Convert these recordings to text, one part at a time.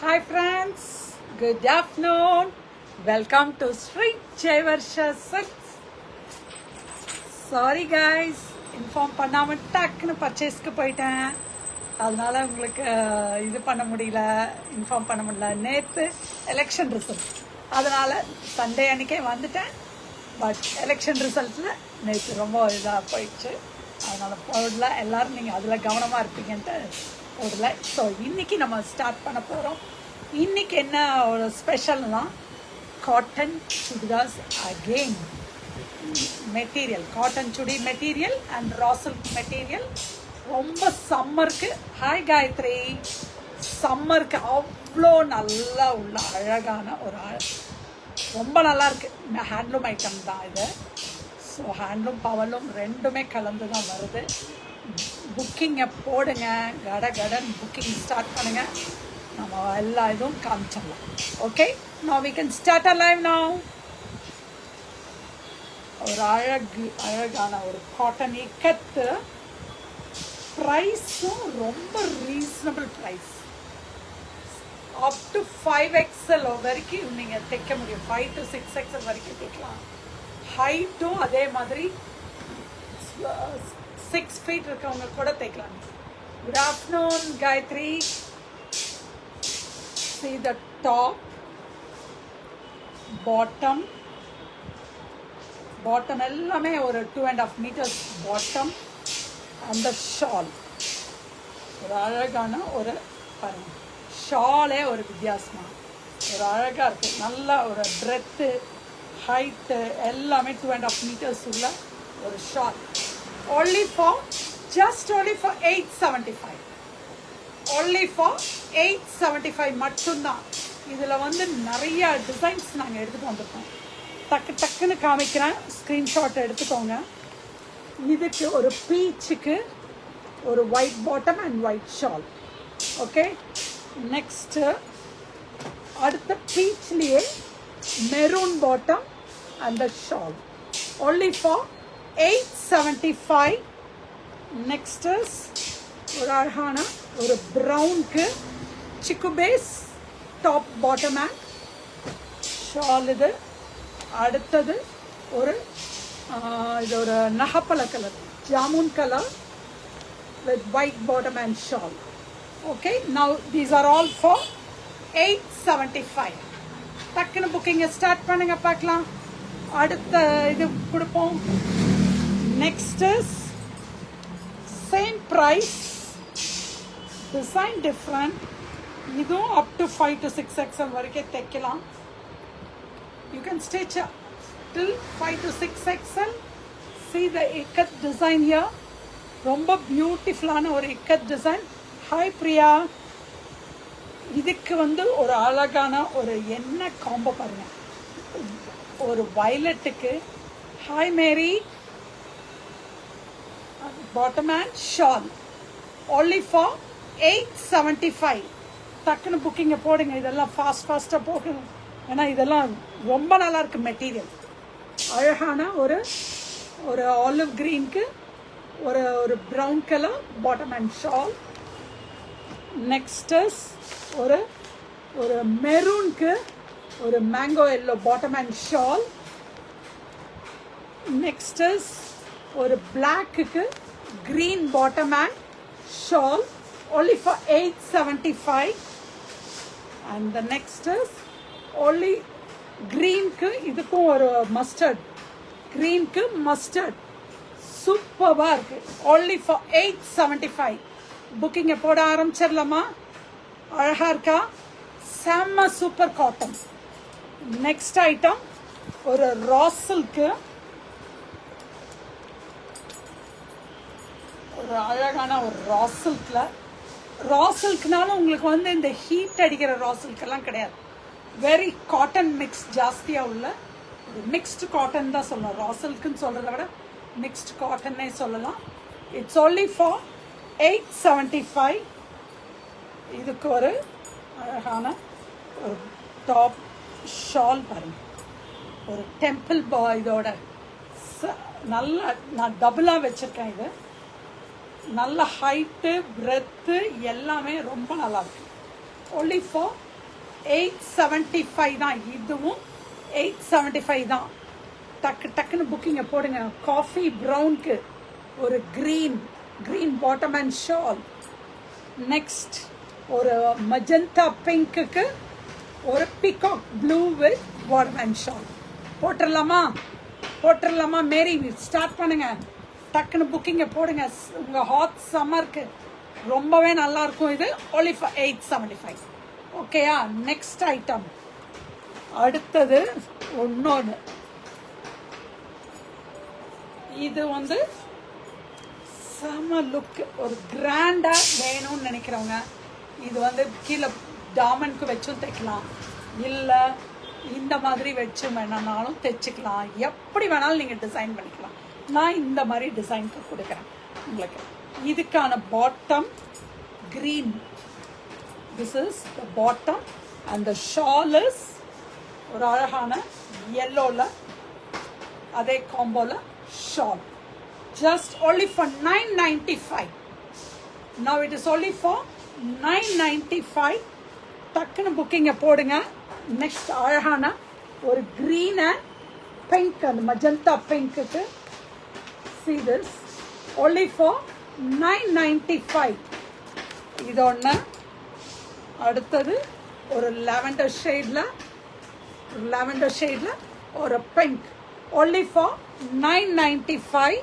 Hi friends, good afternoon. Welcome to Sri Jaivarsha Silks. Sorry guys, inform பண்ணாம டக்குன்னு பர்ச்சேஸ்க்கு போயிட்டேன். அதனால உங்களுக்கு இது பண்ண முடியல, இன்ஃபார்ம் பண்ண முடியல. நேற்று எலெக்ஷன் ரிசல்ட், அதனால சண்டே அன்னைக்கே வந்துட்டேன். பட் எலெக்ஷன் ரிசல்ட்டில் நேற்று ரொம்ப இதாக போயிடுச்சு. அதனால போடல. எல்லோரும் நீங்கள் அதில் கவனமாக இருப்பீங்கன்ட்டு போடல. ஸோ இன்றைக்கி நம்ம ஸ்டார்ட் பண்ண போகிறோம். இன்றைக்கி என்ன ஒரு ஸ்பெஷல்னா காட்டன் சுடிதாஸ் அகெயின் மெட்டீரியல், காட்டன் சுடி material and raw silk material. ரொம்ப சம்மருக்கு, ஹாய் காயத்ரி, சம்மருக்கு அவ்வளோ நல்லா உள்ள அழகான ஒரு ரொம்ப நல்லா இருக்குது. ஹேண்ட்லூம் ஐட்டம் தான் இது. ஸோ ஹேண்ட்லூம் பவலும் ரெண்டுமே கலந்து தான் வருது. புக்கிங்கை போடுங்க, கடன் புக்கிங் ஸ்டார்ட் பண்ணுங்கள். நம்ம எல்லா இதுவும் காமிச்சிடலாம். Okay, now we can start our live now. ஒரு அழகான ஒரு காட்டன் இக்கத்து. ப்ரைஸும் ரொம்ப reasonable price. Up to 5XL வரைக்கும் நீங்கள் தைக்க முடியும். 5 to 6XL வரைக்கும் தைக்கலாம். ஹைட்டும் அதே மாதிரி 6 feet இருக்கவங்க கூட தைக்கலாம். Good afternoon Gayatri. See the top, bottom எல்லாமே ஒரு 2.5 meters பாட்டம். அந்த ஷால் ஒரு அழகான ஒரு பாருங்க, ஷாலே ஒரு வித்தியாசமாக ஒரு அழகாக இருக்குது. நல்ல ஒரு பிரெத்து, ஹைட்டு எல்லாமே 2.5 meters உள்ள ஒரு shawl. only for 875. only for 875 மட்டும்தான். இதில் வந்து நிறைய டிசைன்ஸ் நாங்கள் எடுத்துகிட்டு வந்திருக்கோம். டக்குன்னு காமிக்கிறேன், ஸ்க்ரீன்ஷாட் எடுத்துக்கோங்க. இதுக்கு ஒரு பீச்சுக்கு ஒரு white bottom and white shawl. Okay, next அடுத்த பீச்லேயே maroon bottom and the shawl. only for 875. Next ஒரு அழகான ஒரு ப்ரௌனுக்கு சிக்கு base top bottom and shawl. இது அடுத்தது ஒரு இது ஒரு நகப்பழ கலர், ஜாமுன் colour with white bottom and shawl. Okay, now these are all for 875. டக்குன்னு புக்கிங்கை ஸ்டார்ட் பண்ணுங்க, பார்க்கலாம். அடுத்த இது கொடுப்போம். Next same price, design different. இதுவும் அப் டு 5 to 6XL வரைக்கும் தைக்கலாம். You can stitch till 5 to 6XL. see the ikat design here. ரொம்ப பியூட்டிஃபுல்லான ஒரு இக்கத் டிசைன். ஹாய் பிரியா. இதுக்கு வந்து ஒரு அழகான ஒரு என்ன காம்போ பாருங்க, ஒரு வயலட்டுக்கு hi Mary bottom and shawl. only for 875. டக்குன்னு புக்கிங்கை போடுங்க. இதெல்லாம் ஃபாஸ்ட்டாக போகணும், ஏன்னா இதெல்லாம் ரொம்ப நல்லா இருக்குது மெட்டீரியல். அழகான ஒரு ஒரு ஆலிவ் க்ரீனுக்கு ஒரு brown colour bottom and shawl. Next ஒரு ஒரு மெரூனுக்கு ஒரு mango yellow bottom and shawl. Next ஒரு பிளாக்குக்கு green bottom and shawl. only for 875. and the next is only green ku idukku oru mustard, green ku mustard superba irukku. only for 875. booking e poda aarambichirlama. அழகா இருக்கா, செம்ம super cotton. Next item ஒரு raw silk, ஒரு அழகான ஒரு ரா சில்கில். ரா சில்க்னாலும் உங்களுக்கு வந்து இந்த ஹீட் அடிக்கிற ரா சில்கெல்லாம் கிடையாது. வெரி காட்டன் மிக்ஸ் ஜாஸ்தியாக உள்ள ஒரு மிக்ஸ்டு காட்டன் தான் சொல்லலாம். ரா சில்க்குன்னு சொல்கிறத விட மிக்ஸ்டு காட்டன்னே சொல்லலாம். It's only for 875. இதுக்கு ஒரு அழகான ஒரு டாப் ஷால் பாருங்கள், ஒரு டெம்பிள் இதோட நல்லா நான் டபுளாக வச்சுருக்கேன். இது நல்ல ஹைட்டு, பிரெத்து எல்லாமே ரொம்ப நல்லா இருக்கு. only for 875 தான். இதுவும் 875 தான். டக்குன்னு புக்கிங்கை போடுங்க. காஃபி ப்ரௌனுக்கு ஒரு green bottom and shawl. Next ஒரு மஜந்தா பிங்க்குக்கு ஒரு peacock blue with bottom and shawl. போட்டுடலாமா மேரி? ஸ்டார்ட் பண்ணுங்க. டக்குன்னு புக்கிங்கை போடுங்க. உங்கள் ஹாட் சம்மருக்கு ரொம்பவே நல்லாயிருக்கும் இது. only for 875. ஓகேயா? Next item. அடுத்தது ஒன்று. இது வந்து செம லுக், ஒரு கிராண்டாக வேணும்னு நினைக்கிறவங்க இது வந்து கீழே டாமனுக்கு வச்சும் தைக்கலாம், இல்லை இந்த மாதிரி வச்சு வேணாலும் தைச்சிக்கலாம். எப்படி வேணாலும் நீங்கள் டிசைன் பண்ணிக்கலாம். நான் இந்த மாதிரி டிசைனுக்கு கொடுக்குறேன் உங்களுக்கு. இதுக்கான bottom green. This is the bottom and the shawl is ஒரு அழகான yellowல அதே காம்போல shawl. Just only for 995. Now it is only for 995. டக்குன்னு புக்கிங்கை போடுங்க. நெக்ஸ்ட் அழகான ஒரு green and pink, அந்த magenta பிங்க்குக்கு see this only for 995. இது ஒன்று. அடுத்தது ஒரு லாவெண்டர் ஷேடில் ஒரு பிங்க் only for 995.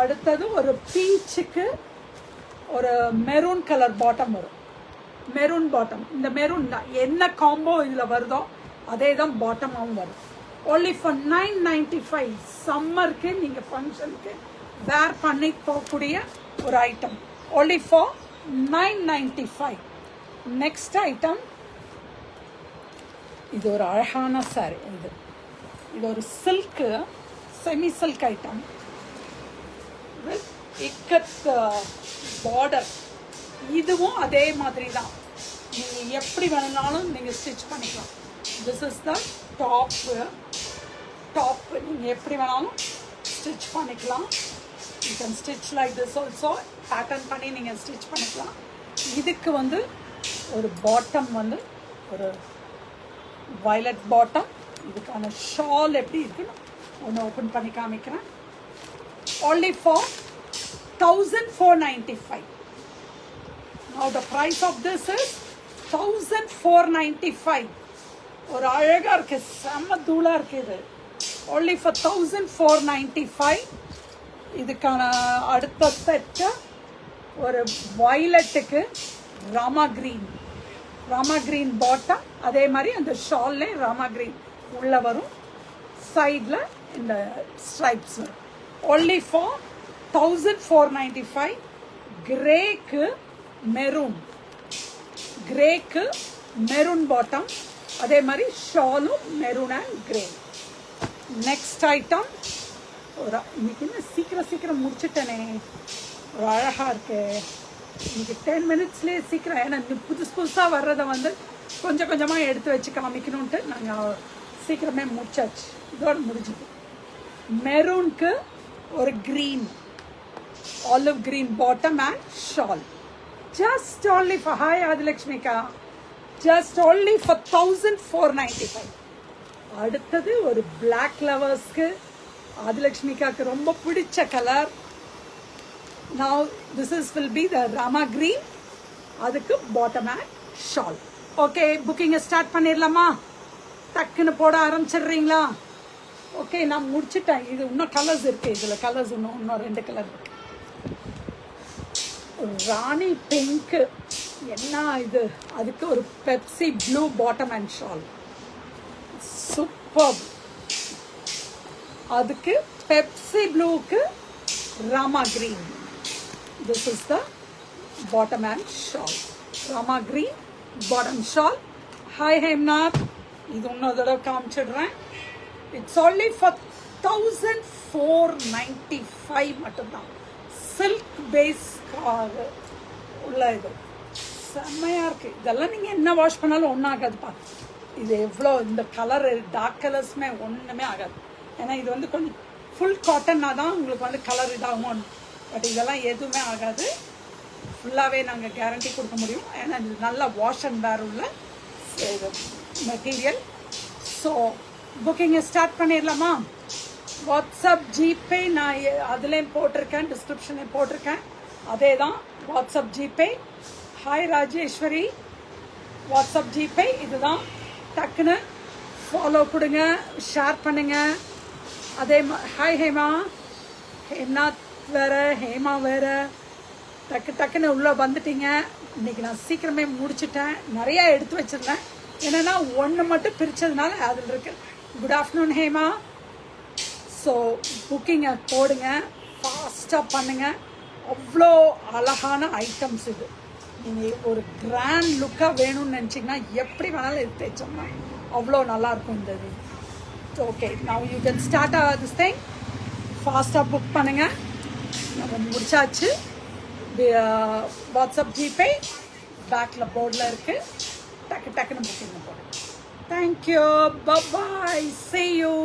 அடுத்தது ஒரு பீச்சுக்கு ஒரு மெரூன் கலர் பாட்டம் வரும். Maroon bottom. இந்த மெரூன் தான் என்ன காம்போ இதில் வருதோ அதே தான் பாட்டமாகவும் வரும். only for 995. சம்மருக்கு நீங்கள் ஃபங்க்ஷனுக்கு வேர் பண்ணி போகக்கூடிய ஒரு item. only for 995. Next item. இது ஒரு அழகான சாரி. இது ஒரு silk semi silk item with ikat border. இதுவும் அதே மாதிரி தான். நீங்கள் எப்படி வேணுனாலும் நீங்கள் ஸ்டிச் பண்ணிக்கலாம். This is the top. நீங்கள் எப்படி வேணாலும் ஸ்டிச் பண்ணிக்கலாம். You can stitch like this also. Pattern பண்ணி நீங்கள் ஸ்டிச் பண்ணிக்கலாம். இதுக்கு வந்து ஒரு பாட்டம் வந்து ஒரு வயலட் பாட்டம். இதுக்கான ஷால் எப்படி இருக்குன்னு ஒன்று ஓப்பன் பண்ணி காமிக்கிறேன். only for 1495. now the price of this is 1495. ஒரு அழகாக இருக்குது, செம்ம தூளாக இருக்குது. only for 1495. இதுக்கான அடுத்த செட்டு ஒரு வயலட்டுக்கு ராமா கிரீன் பாட்டம். அதே மாதிரி அந்த ஷால்லே ராமா கிரீன் உள்ளே வரும். சைடில் இந்த ஸ்ட்ரைப்ஸ் வரும். only for 1495. கிரேக்கு மெரூன் பாட்டம். அதே மாதிரி ஷாலும் maroon and grey. Next item. ஒரு இன்னைக்கு என்ன சீக்கிரம் முடிச்சுட்டேனே. ஒரு அழகாக இருக்கு. இன்னைக்கு 10 மினிட்ஸ்லேயே சீக்கிரம். ஏன்னா புதுசாக வர்றதை வந்து கொஞ்சமாக எடுத்து வச்சு காமிக்கணுன்ட்டு நாங்கள் சீக்கிரமே முடிச்சாச்சு. இதோடு முடிஞ்சுது. மெரூனுக்கு ஒரு olive green bottom and shawl. Just only for hi Adilakshmika. Just only for 1495. அடுத்தது ஒரு பிளாக் லவர்ஸ்க்கு ஆதிலக்ஷ்மிகாவுக்கு ரொம்ப பிடிச்ச கலர். now this will be the Rama green. அதுக்கு பாட்டம் அண்ட் ஷால். ஓகே, புக்கிங்கை ஸ்டார்ட் பண்ணிடலாமா? டக்குன்னு போட ஆரம்பிச்சிடுறீங்களா? ஓகே, நான் முடிச்சுட்டேன். இது இன்னும் கலர்ஸ் இருக்குது. இதில் கலர்ஸ் இன்னும் 2 கலர் இருக்கு. ராணி பிங்க்கு என்ன இது? அதுக்கு ஒரு Pepsi blue bottom and shawl. Super. அதுக்கு பெப்சி ப்ளூக்கு Rama green. This is the bottom and shawl. Rama green bottom shawl. Hi Hemnath. இது இன்னொரு தடவை காமிச்சிடுறேன். இட்ஸ் only for 1495 மட்டும்தான். சில்க் பேஸ்க்காக உள்ள இது செம்மையாக இருக்குது. இதெல்லாம் நீங்கள் என்ன வாஷ் பண்ணாலும் ஒன்றும் ஆகாதுப்பா. இது எவ்வளோ இந்த கலர் டார்க் கலர்ஸுமே ஒன்றுமே ஆகாது. ஏன்னா இது வந்து கொஞ்சம் ஃபுல் காட்டன்னா தான் உங்களுக்கு வந்து கலர் இதாகும். பட் இதெல்லாம் எதுவுமே ஆகாது. ஃபுல்லாகவே நாங்கள் கேரண்டி கொடுக்க முடியும். ஏன்னா இது நல்லா வாஷ் அண்ட் வேர் உள்ள மெட்டீரியல். ஸோ புக்கிங்கை ஸ்டார்ட் பண்ணிடலாமா? வாட்ஸ்அப் ஜிபே நான் அதுலேயும் போட்டிருக்கேன், டிஸ்கிரிப்ஷன்லேயும் போட்டிருக்கேன். அதே தான் WhatsApp GPay. Hi Rajeshwari, WhatsApp GPay இதுதான். டக்குன்னு ஃபாலோ கொடுங்க, ஷேர் பண்ணுங்க. அதே ஹாய் ஹேமா, ஹேம்நாத் வேறு, ஹேமா வேறு. டக்குன்னு உள்ளே வந்துட்டீங்க. இன்றைக்கி நான் சீக்கிரமே முடிச்சுட்டேன். நிறையா எடுத்து வச்சுருந்தேன், என்னென்னா ஒன்று மட்டும் பிரித்ததுனால அதில் இருக்கு. Good afternoon Hema. ஸோ புக்கிங்கை போடுங்க, ஃபாஸ்ட்டாக பண்ணுங்கள். அவ்வளோ அழகான ஐட்டம்ஸ் இது. நீங்கள் ஒரு கிராண்ட் லுக்காக வேணும்னு நினச்சிங்கன்னா எப்படி வேணாலும் இது தைச்சோம்னா அவ்வளோ நல்லாயிருக்கும் இந்த இது. Okay, now you can start this thing. ஃபாஸ்ட்டாக புக் பண்ணுங்கள். நம்ம முடிச்சாச்சு. வாட்ஸ்அப் ஜிபே பேக்கில் போர்டில் இருக்குது. டக்குன்னு புக்கிங் போடுங்க. Thank you, bye, see you.